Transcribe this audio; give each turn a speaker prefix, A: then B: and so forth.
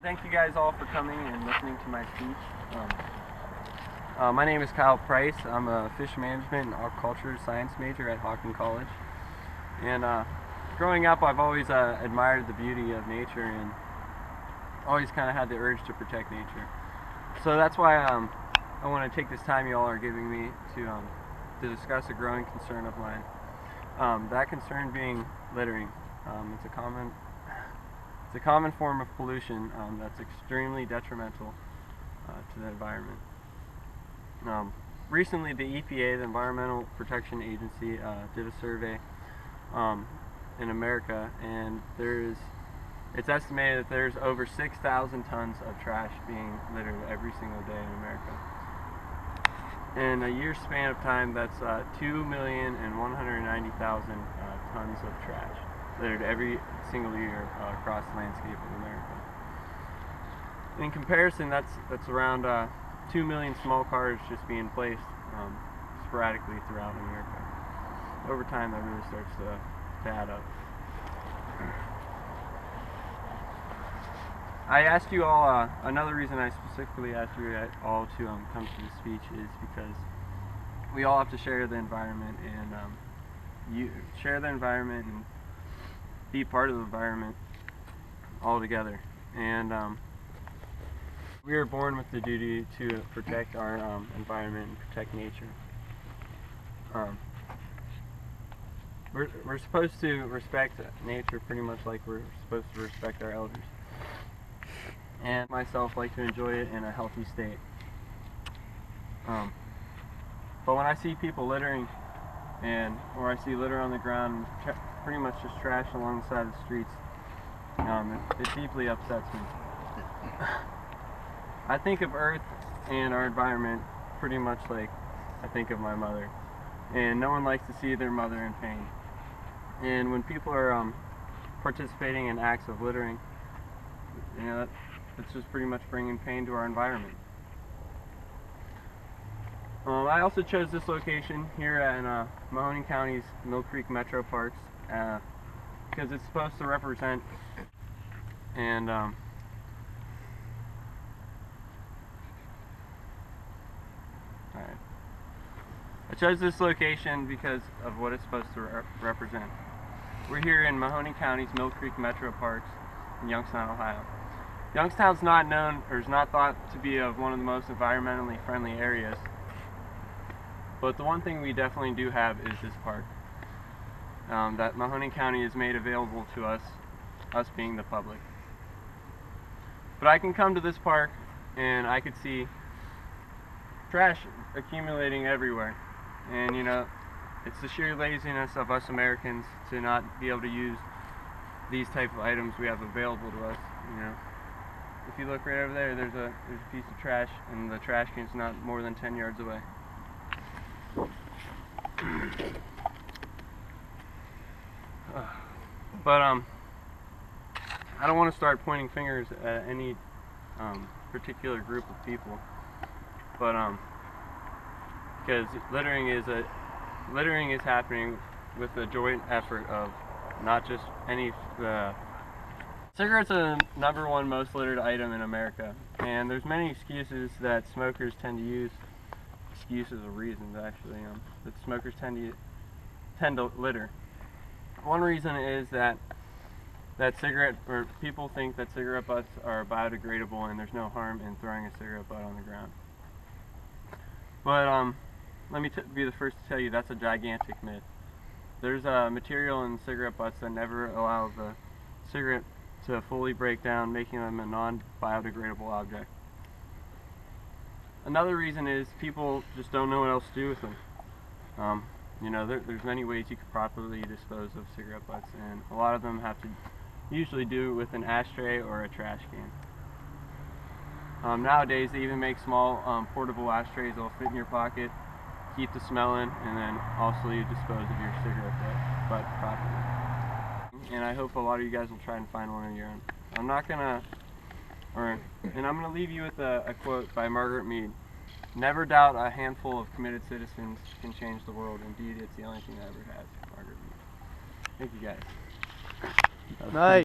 A: Thank you guys all for coming and listening to my speech. My name is Kyle Price. I'm a fish management and aquaculture science major at Hawken College. And growing up, I've always admired the beauty of nature and always kind of had the urge to protect nature. So that's why I want to take this time you all are giving me to discuss a growing concern of mine. That concern being littering. It's a common form of pollution that's extremely detrimental to the environment. Recently, the EPA, the Environmental Protection Agency, did a survey in America, and it's estimated that there's over 6,000 tons of trash being littered every single day in America. In a year's span of time, that's 2,190,000 tons of trash littered every single year across the landscape of America. In comparison, that's around 2 million small cars just being placed sporadically throughout America. Over time, that really starts to add up. I asked you all, another reason I specifically asked you all to come to this speech is because we all have to share the environment, and share the environment and be part of the environment all together. And we are born with the duty to protect our environment and protect nature. We're supposed to respect nature pretty much like we're supposed to respect our elders. And myself like to enjoy it in a healthy state. But when I see people littering, or I see litter on the ground, pretty much just trash along the side of the streets, it deeply upsets me. I think of Earth and our environment pretty much like I think of my mother. And no one likes to see their mother in pain. And when people are participating in acts of littering, it's just pretty much bringing pain to our environment. I also chose this location here in Mahoning County's Mill Creek Metro Parks because it's supposed to represent and I chose this location because of what it's supposed to represent. We're here in Mahoning County's Mill Creek Metro Parks in Youngstown, Ohio. Youngstown's not known, or is not thought to be of one of the most environmentally friendly areas, but the one thing we definitely do have is this park that Mahoning County has made available to us being the public. But I can come to this park and I could see trash accumulating everywhere, and it's the sheer laziness of us Americans to not be able to use these type of items we have available to us. If you look right over there, there's a piece of trash, and the trash can's not more than 10 yards away. But I don't want to start pointing fingers at any particular group of people, but because littering is happening with the joint effort of not just cigarettes are the #1 most littered item in America, and there's many excuses that smokers tend to use. Excuses or reasons, actually, that smokers tend to litter. One reason is that people think that cigarette butts are biodegradable and there's no harm in throwing a cigarette butt on the ground. But let me be the first to tell you that's a gigantic myth. There's a material in cigarette butts that never allow the cigarette to fully break down, making them a non-biodegradable object. Another reason is people just don't know what else to do with them. There's many ways you could properly dispose of cigarette butts, and a lot of them have to usually do it with an ashtray or a trash can. Nowadays they even make small portable ashtrays that'll fit in your pocket, keep the smell in, and then also you dispose of your cigarette butt properly. And I hope a lot of you guys will try and find one of your own. I'm gonna leave you with a quote by Margaret Mead. "Never doubt a handful of committed citizens can change the world. Indeed, it's the only thing that ever has." Margaret Mead. Thank you guys.
B: Nice.